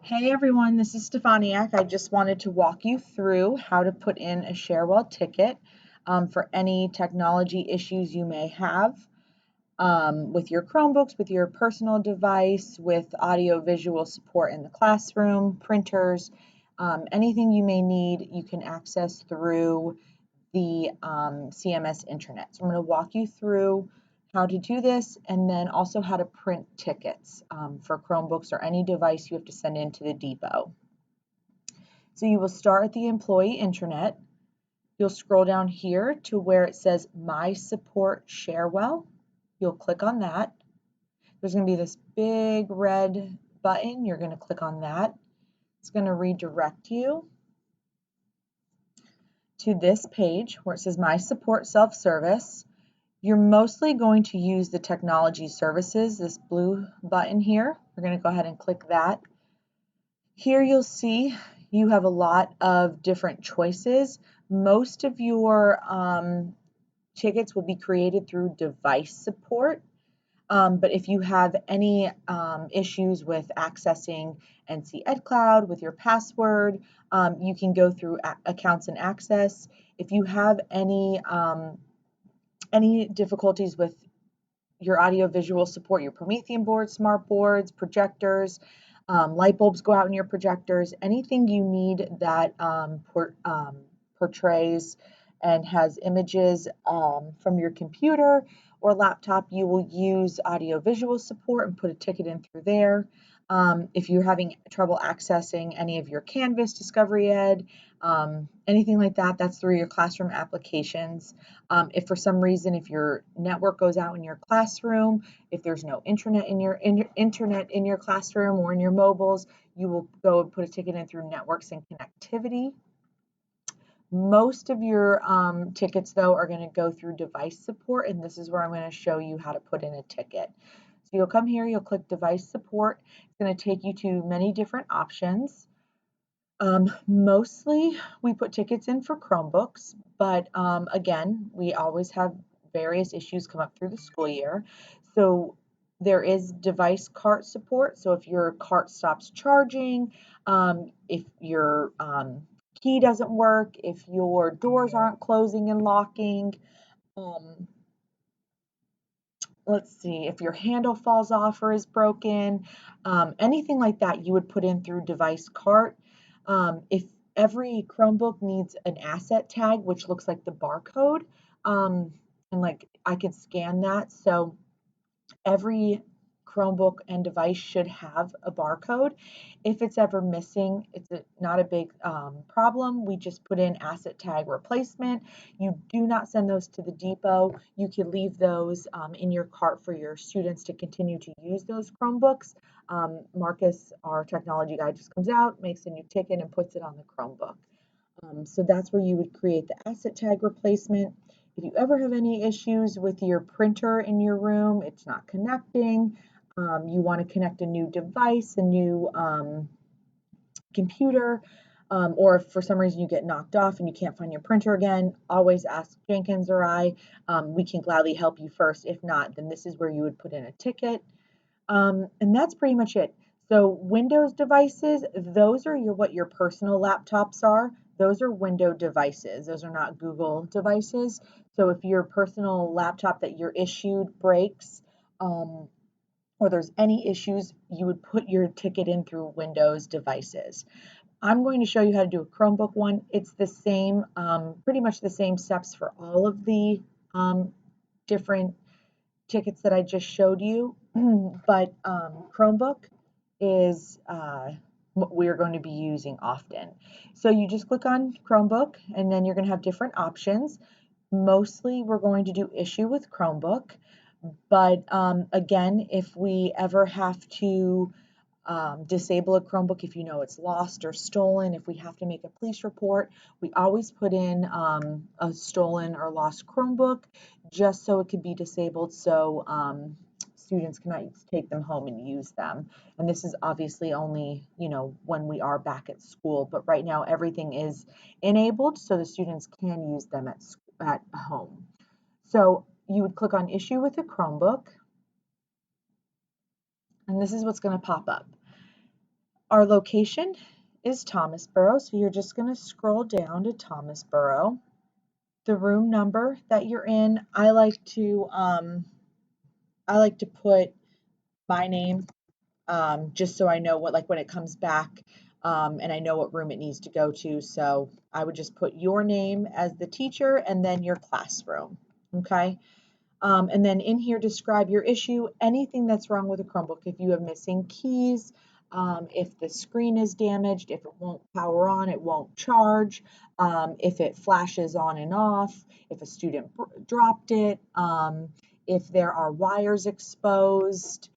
Hey everyone, this is Stefaniak. I just wanted to walk you through how to put in a Sharewell ticket for any technology issues you may have with your Chromebooks, with your personal device, with audio-visual support in the classroom, printers, anything you may need, you can access through the CMS intranet. So I'm going to walk you through how to do this and then also how to print tickets for Chromebooks or any device you have to send into the depot. So you will start at the employee intranet. You'll scroll down here to where it says My Support Sharewell. You'll click on that. There's going to be this big red button. You're going to click on that. It's going to redirect you to this page where it says My Support Self-Service. You're mostly going to use the technology services, this blue button here. We're going to go ahead and click that. Here you'll see you have a lot of different choices. Most of your tickets will be created through device support. But if you have any issues with accessing NC EdCloud with your password, you can go through accounts and access. If you have any difficulties with your audio-visual support, your Promethean boards, smart boards, projectors, light bulbs go out in your projectors, anything you need that portrays and has images from your computer or laptop, you will use audio-visual support and put a ticket in through there. If you're having trouble accessing any of your Canvas, Discovery Ed, anything like that, that's through your classroom applications. If for some reason, if your network goes out in your classroom, if there's no internet in your classroom or in your mobiles, you will go and put a ticket in through networks and connectivity. Most of your tickets, though, are going to go through device support, and this is where I'm going to show you how to put in a ticket. So you'll come here, you'll click device support. It's going to take you to many different options. Mostly we put tickets in for Chromebooks, but again, we always have various issues come up through the school year. So there is device cart support. So if your cart stops charging, if your key doesn't work, if your doors aren't closing and locking, let's see, if your handle falls off or is broken, anything like that you would put in through device cart. If every Chromebook needs an asset tag, which looks like the barcode, and like I could scan that. So every Chromebook and device should have a barcode. If it's ever missing, it's not a big problem. We just put in asset tag replacement. You do not send those to the depot. You can leave those in your cart for your students to continue to use those Chromebooks. Marcus, our technology guy, just comes out, makes a new ticket, and puts it on the Chromebook. So that's where you would create the asset tag replacement. If you ever have any issues with your printer in your room, it's not connecting, you want to connect a new device, a new computer, or if for some reason you get knocked off and you can't find your printer again, always ask Jenkins or I. We can gladly help you first. If not, then this is where you would put in a ticket. And that's pretty much it. So Windows devices, those are what your personal laptops are. Those are Windows devices. Those are not Google devices. So if your personal laptop that you're issued breaks, or there's any issues, you would put your ticket in through Windows devices. I'm going to show you how to do a Chromebook one. It's the same, pretty much the same steps for all of the different tickets that I just showed you, but Chromebook is what we're going to be using often. So you just click on Chromebook and then you're going to have different options. Mostly we're going to do issue with Chromebook, but again, if we ever have to disable a Chromebook, if you know it's lost or stolen, if we have to make a police report, we always put in a stolen or lost Chromebook just so it could be disabled so students cannot take them home and use them. And this is obviously only, when we are back at school, but right now everything is enabled so the students can use them at home. So you would click on issue with a Chromebook, and this is what's going to pop up. Our location is Thomasboro, so you're just going to scroll down to Thomasboro. The room number that you're in, I like to put my name, just so I know what, like when it comes back, and I know what room it needs to go to. So I would just put your name as the teacher and then your classroom. Okay. And then in here, describe your issue, anything that's wrong with the Chromebook. If you have missing keys, if the screen is damaged, if it won't power on, it won't charge, if it flashes on and off, if a student dropped it, if there are wires exposed,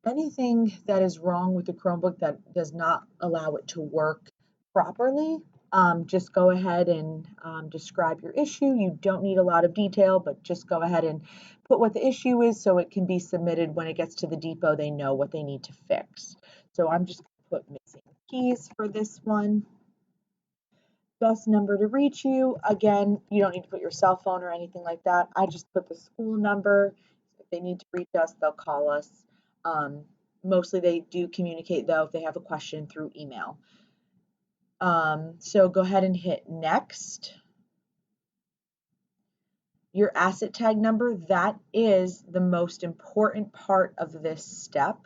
anything that is wrong with the Chromebook that does not allow it to work properly, just go ahead and describe your issue. You don't need a lot of detail, but just go ahead and put what the issue is so it can be submitted when it gets to the depot. They know what they need to fix. So I'm just going to put missing keys for this one. Best number to reach you. Again, you don't need to put your cell phone or anything like that. I just put the school number. If they need to reach us, they'll call us. Mostly they do communicate though if they have a question through email. So go ahead and hit next. Your asset tag number, that is the most important part of this step.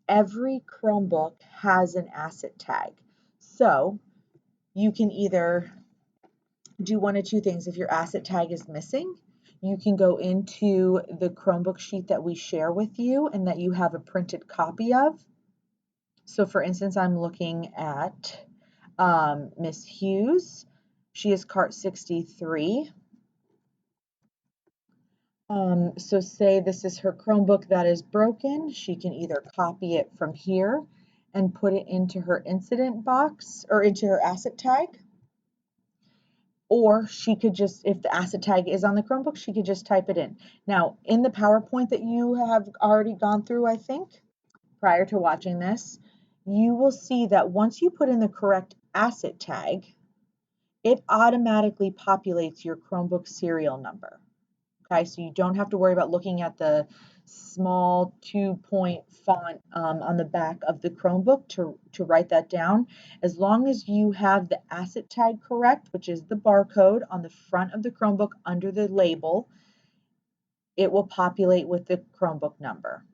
Every Chromebook has an asset tag. So you can either do one of two things. If your asset tag is missing, you can go into the Chromebook sheet that we share with you and that you have a printed copy of. So for instance, I'm looking at Miss Hughes. She is cart 63. So say this is her Chromebook that is broken. She can either copy it from here and put it into her incident box or into her asset tag. Or she could just, if the asset tag is on the Chromebook, she could just type it in. Now, in the PowerPoint that you have already gone through, I think, prior to watching this, you will see that once you put in the correct asset tag, it automatically populates your Chromebook serial number. Okay, so you don't have to worry about looking at the small 2-point font on the back of the Chromebook to write that down. As long as you have the asset tag correct, which is the barcode on the front of the Chromebook under the label, it will populate with the Chromebook number.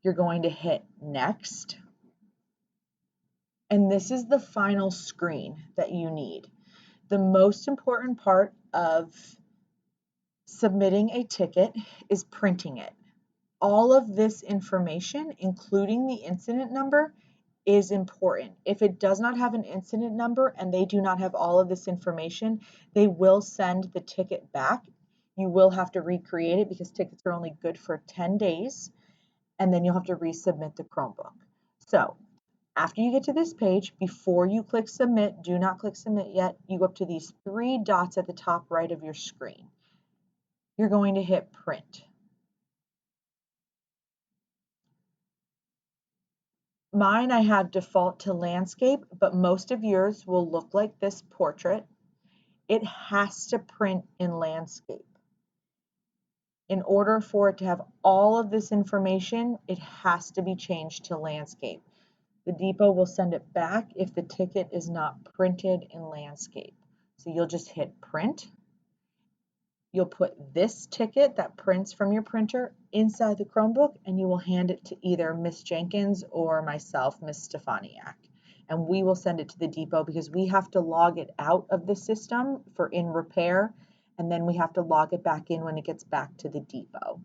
You're going to hit next. And this is the final screen that you need. The most important part of submitting a ticket is printing it. All of this information, including the incident number, is important. If it does not have an incident number and they do not have all of this information, they will send the ticket back. You will have to recreate it because tickets are only good for 10 days, and then you'll have to resubmit the Chromebook. So after you get to this page, before you click submit, do not click submit yet, you go up to these 3 dots at the top right of your screen. You're going to hit print. Mine, I have default to landscape, but most of yours will look like this portrait. It has to print in landscape. In order for it to have all of this information, it has to be changed to landscape. The depot will send it back if the ticket is not printed in landscape. So you'll just hit print. You'll put this ticket that prints from your printer inside the Chromebook, and you will hand it to either Miss Jenkins or myself, Miss Stefaniak. And we will send it to the depot because we have to log it out of the system for in repair, and then we have to log it back in when it gets back to the depot.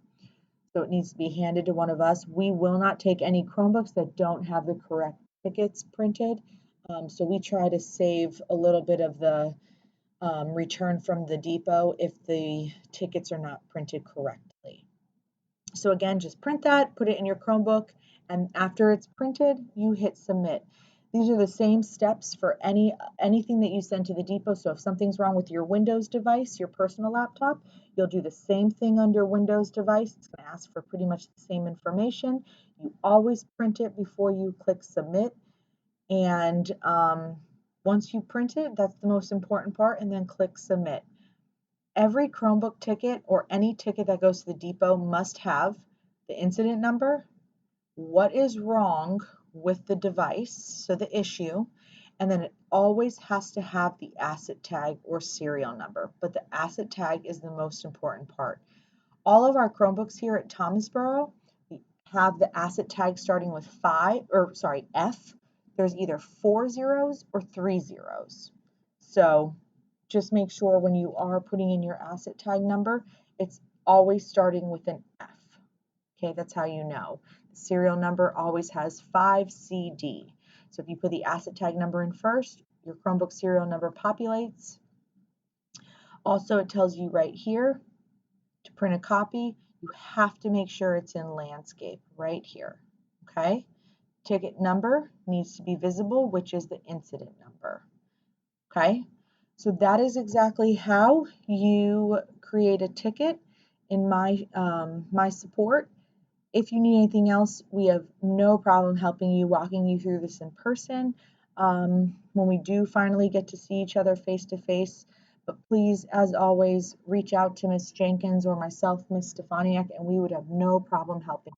So it needs to be handed to one of us. We will not take any Chromebooks that don't have the correct tickets printed. So we try to save a little bit of the return from the depot if the tickets are not printed correctly. So again, just print that, put it in your Chromebook, and after it's printed, you hit submit. These are the same steps for anything that you send to the depot. So if something's wrong with your Windows device, your personal laptop, you'll do the same thing under Windows device. It's going to ask for pretty much the same information. You always print it before you click submit. And once you print it, that's the most important part, and then click submit. Every Chromebook ticket or any ticket that goes to the depot must have the incident number, what is wrong, with the device, so the issue, and then it always has to have the asset tag or serial number, but the asset tag is the most important part. All of our Chromebooks here at Thomasboro have the asset tag starting with F. There's either 4 zeros or 3 zeros. So just make sure when you are putting in your asset tag number, it's always starting with an F. Okay, that's how you know. The serial number always has 5CD. So if you put the asset tag number in first, your Chromebook serial number populates. Also, it tells you right here to print a copy, you have to make sure it's in landscape right here. Okay? Ticket number needs to be visible, which is the incident number. Okay? So that is exactly how you create a ticket in my support. If you need anything else, we have no problem helping you, walking you through this in person when we do finally get to see each other face to face. But please, as always, reach out to Miss Jenkins or myself, Miss Stefaniak, and we would have no problem helping.